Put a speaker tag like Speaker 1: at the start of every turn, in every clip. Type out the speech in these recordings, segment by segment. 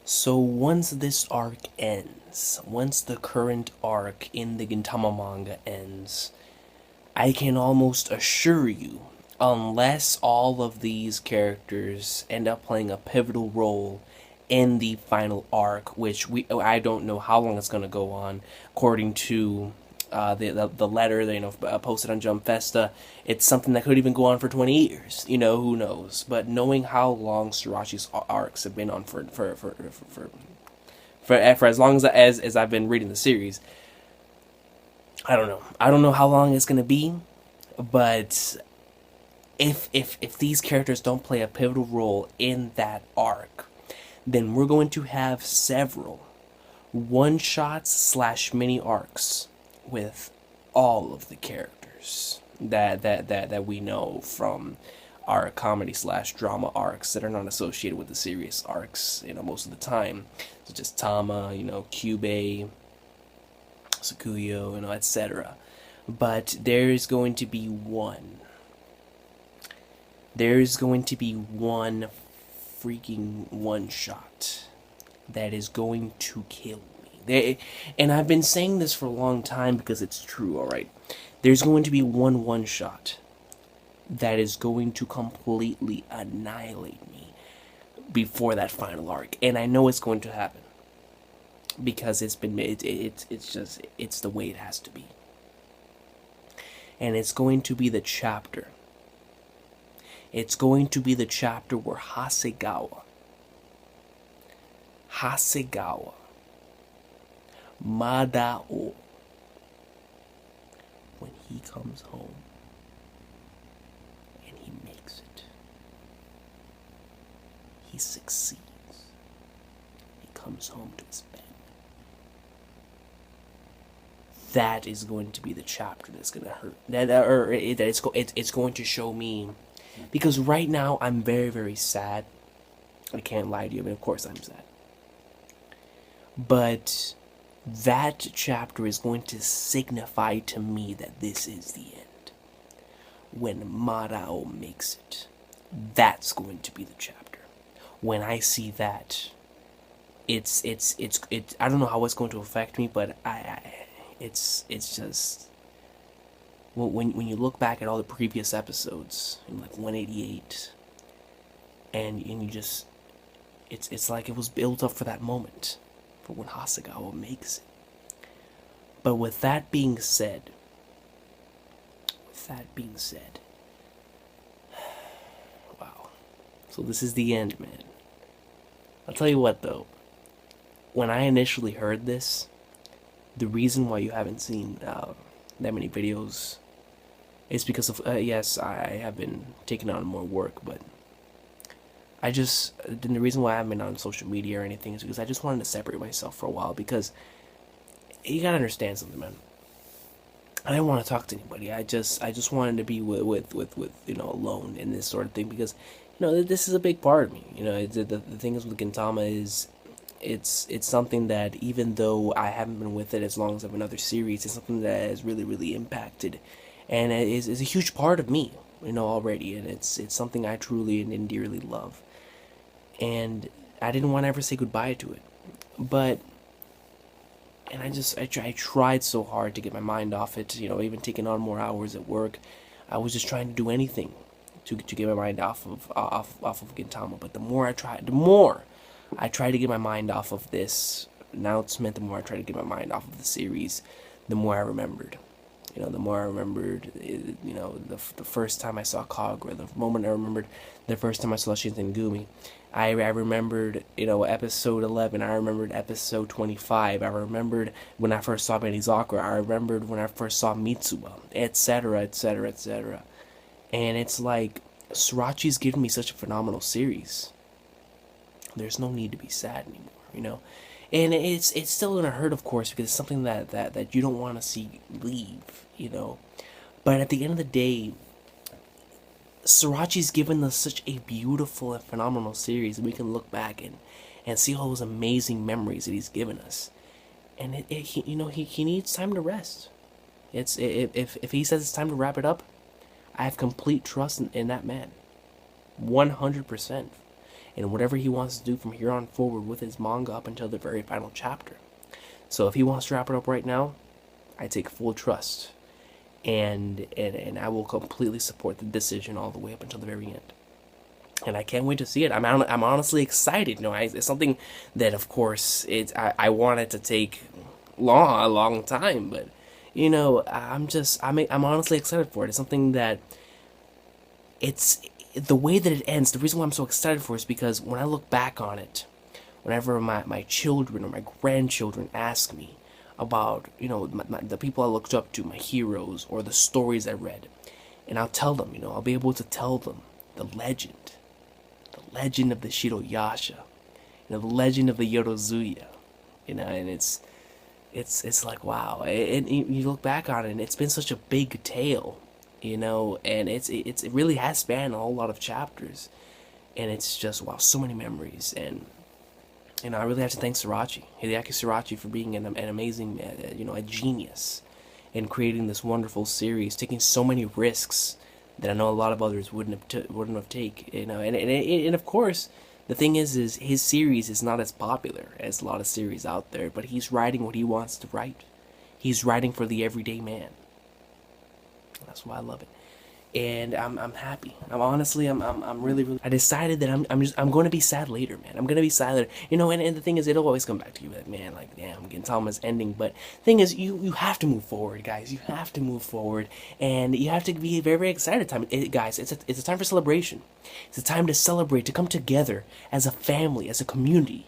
Speaker 1: So once this arc ends, once the current arc in the Gintama manga ends, I can almost assure you, unless all of these characters end up playing a pivotal role in the final arc, which I don't know how long it's going to go on, according to the letter that posted on Jump Festa. It's something that could even go on for 20 years. Who knows? But knowing how long Srirachi's arcs have been on for as long as I've been reading the series, I don't know. I don't know how long it's gonna be, but if these characters don't play a pivotal role in that arc, then we're going to have several one shots slash mini arcs with all of the characters that we know from our comedy slash drama arcs that are not associated with the serious arcs, most of the time. So just Tama, Kyubey, Sakuyo, etc. But there's going to be one. There's going to be one freaking one shot that is going to kill me. And I've been saying this for a long time because it's true, alright? There's going to be one shot that is going to completely annihilate me before that final arc. And I know it's going to happen because it's been made. It's the way it has to be. And it's going to be the chapter. It's going to be the chapter where Hasegawa, Madao, when he comes home and he makes it, he succeeds. He comes home to his bed. That is going to be the chapter that's going to hurt. It's going to show me, because right now I'm very, very sad. I can't lie to you. I mean, of course I'm sad. But that chapter is going to signify to me that this is the end. When Madao makes it, that's going to be the chapter. When I see that, it's I don't know how it's going to affect me, but it's just, well, when you look back at all the previous episodes, like 188, and you just, it's like it was built up for that moment, for when Hasegawa makes it. But with that being said, wow. So this is the end, man. I'll tell you what, though. When I initially heard this, the reason why you haven't seen that many videos is because of, yes, I have been taking on more work, but the reason why I haven't been on social media or anything is because I just wanted to separate myself for a while, because you gotta understand something, man. I didn't want to talk to anybody. I just wanted to be with alone in this sort of thing, because this is a big part of me. The thing is with Gintama is it's something that, even though I haven't been with it as long as I've been other series, it's something that has really, really impacted, and it is a huge part of me, already, and it's something I truly and dearly love, and I didn't want to ever say goodbye to it, but. And I tried so hard to get my mind off it, even taking on more hours at work. I was just trying to do anything to get my mind off of Gintama. But the more I tried to get my mind off of this announcement, the more I tried to get my mind off of the series, the more I remembered. The more I remembered, the first time I saw Kagura, the moment I remembered the first time I saw Shinsengumi. I remembered, episode 11. I remembered episode 25. I remembered when I first saw Benizakura. I remembered when I first saw Mitsuba, etc., etc., etc. And it's like, Srirachi's given me such a phenomenal series. There's no need to be sad anymore, And it's still gonna hurt, of course, because it's something that you don't want to see leave, But at the end of the day, Srirachi's given us such a beautiful and phenomenal series that we can look back and see all those amazing memories that he's given us. And he needs time to rest. If he says it's time to wrap it up, I have complete trust in that man, 100%. and whatever he wants to do from here on forward with his manga up until the very final chapter. So if he wants to wrap it up right now, I take full trust, and I will completely support the decision all the way up until the very end. And I can't wait to see it. I'm honestly excited. It's something that, of course, I want it to take a long time, but I'm honestly excited for it. It's something that it's the way that it ends. The reason why I'm so excited for it is because when I look back on it, whenever my children or my grandchildren ask me about the people I looked up to, my heroes, or the stories I read, and I'll tell them, I'll be able to tell them the legend of the Shiroyasha, the legend of the Yorozuya, and it's like, wow. And you look back on it, and it's been such a big tale, and it really has spanned a whole lot of chapters, and it's just, wow, so many memories. And I really have to thank Hideaki Surachi, for being an amazing, a genius in creating this wonderful series, taking so many risks that I know a lot of others wouldn't have taken. And of course, the thing is his series is not as popular as a lot of series out there, but he's writing what he wants to write. He's writing for the everyday man. That's why I love it. And I'm happy. I'm really. I decided that I'm going to be sad later, man. I'm going to be sad later. And the thing is, it'll always come back to you, like, man, like, damn, Gintama's ending. But the thing is, you have to move forward, guys. You have to move forward, and you have to be very, very excited. Guys, it's a time for celebration. It's a time to celebrate, to come together as a family, as a community,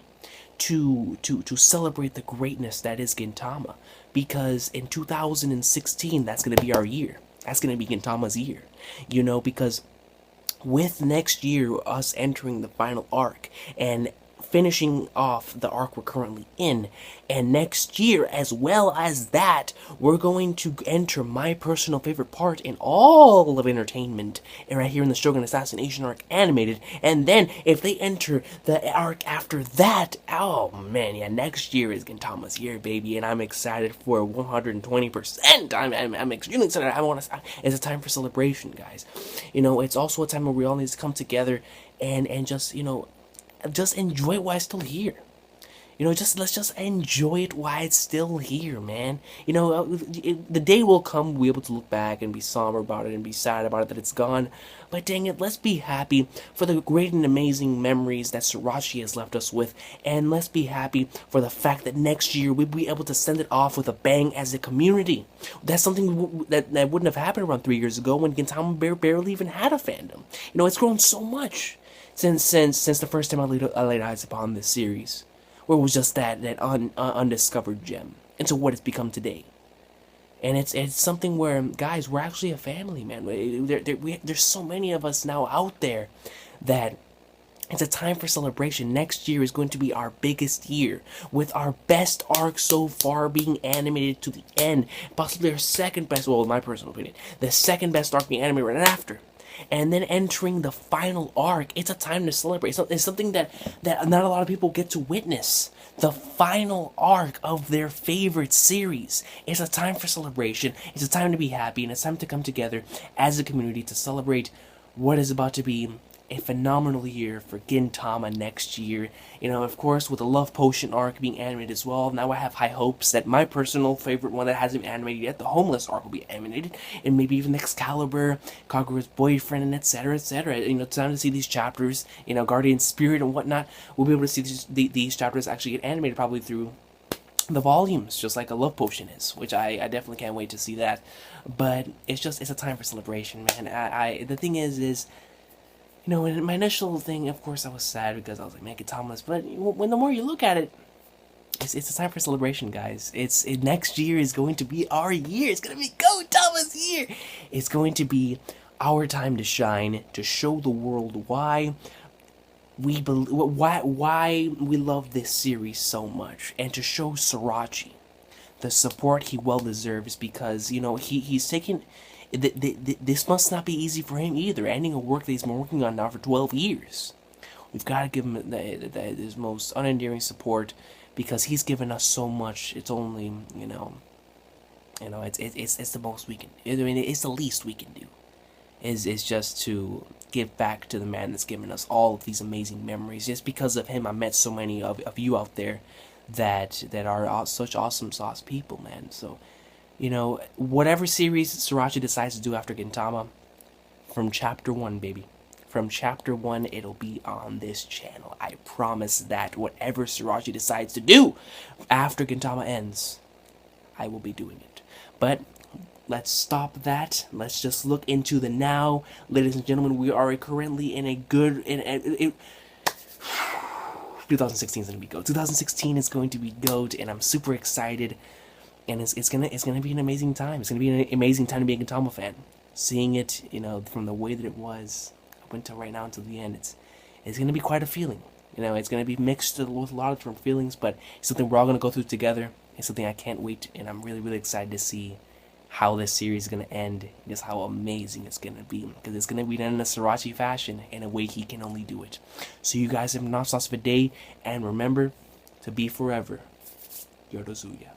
Speaker 1: to celebrate the greatness that is Gintama. Because in 2016, that's going to be our year. That's going to be Gintama's year, because with next year, us entering the final arc and finishing off the arc we're currently in, and next year, as well as that, we're going to enter my personal favorite part in all of entertainment, and right here in the Shogun Assassination arc animated. And then if they enter the arc after that, oh man, yeah, next year is Gintama's year, baby, and I'm excited for 120%. I'm extremely excited. It's a time for celebration, guys. It's also a time where we all need to come together and just just enjoy it while it's still here. Let's just enjoy it while it's still here, man. The day will come, we'll be able to look back and be somber about it and be sad about it that it's gone. But dang it, let's be happy for the great and amazing memories that Surachi has left us with. And let's be happy for the fact that next year we'll be able to send it off with a bang as a community. That's something that wouldn't have happened around 3 years ago when Gintama barely even had a fandom. It's grown so much since the first time I laid eyes upon this series, where it was just that undiscovered gem, into what it's become today. And it's something where, guys, we're actually a family, man. There's so many of us now out there that it's a time for celebration. Next year is going to be our biggest year, with our best arc so far being animated to the end. Possibly our second best, well, in my personal opinion, the second best arc being animated right after. And then entering the final arc, it's a time to celebrate. It's something that not a lot of people get to witness. The final arc of their favorite series. It's a time for celebration. It's a time to be happy, and it's time to come together as a community to celebrate what is about to be a phenomenal year for Gintama next year. Of course, with the Love Potion arc being animated as well. Now I have high hopes that my personal favorite one that hasn't been animated yet, the Homeless arc, will be animated, and maybe even Excalibur, Kagura's boyfriend, and etc. etc. Time to see these chapters. Guardian Spirit and whatnot. We'll be able to see these chapters actually get animated, probably through the volumes, just like a Love Potion is, which I definitely can't wait to see that. But it's a time for celebration, man. The thing is. In my initial thing, of course, I was sad because I was like, man, Gintama's. But when the more you look at it, it's a time for celebration, guys. Next year is going to be our year. It's going to be Gintama's year. It's going to be our time to shine, to show the world why we love this series so much, and to show Surachi the support he well deserves, because he's taken. This must not be easy for him either, ending a work that he's been working on now for 12 years. We've got to give him his most unendearing support, because he's given us so much. It's only, it's the most we can. It's the least we can do. Is just to give back to the man that's given us all of these amazing memories. Just because of him, I met so many of you out there that are such awesome sauce people, man. So, whatever series Sriracha decides to do after Gintama, from chapter 1, baby. From chapter 1, it'll be on this channel. I promise that whatever Sriracha decides to do after Gintama ends, I will be doing it. But let's stop that. Let's just look into the now. Ladies and gentlemen, we are currently in a good... 2016 is going to be GOAT. 2016 is going to be GOAT, and I'm super excited. And it's gonna be an amazing time. It's gonna be an amazing time to be a Gintama fan. Seeing it, from the way that it was up until right now, until the end, it's gonna be quite a feeling. It's gonna be mixed with a lot of different feelings, but it's something we're all gonna go through together. It's something I can't wait, and I'm really, really excited to see how this series is gonna end, and just how amazing it's gonna be, because it's gonna be done in a Sriracha fashion, in a way he can only do it. So you guys have an awesome day, and remember to be forever Yorozuya.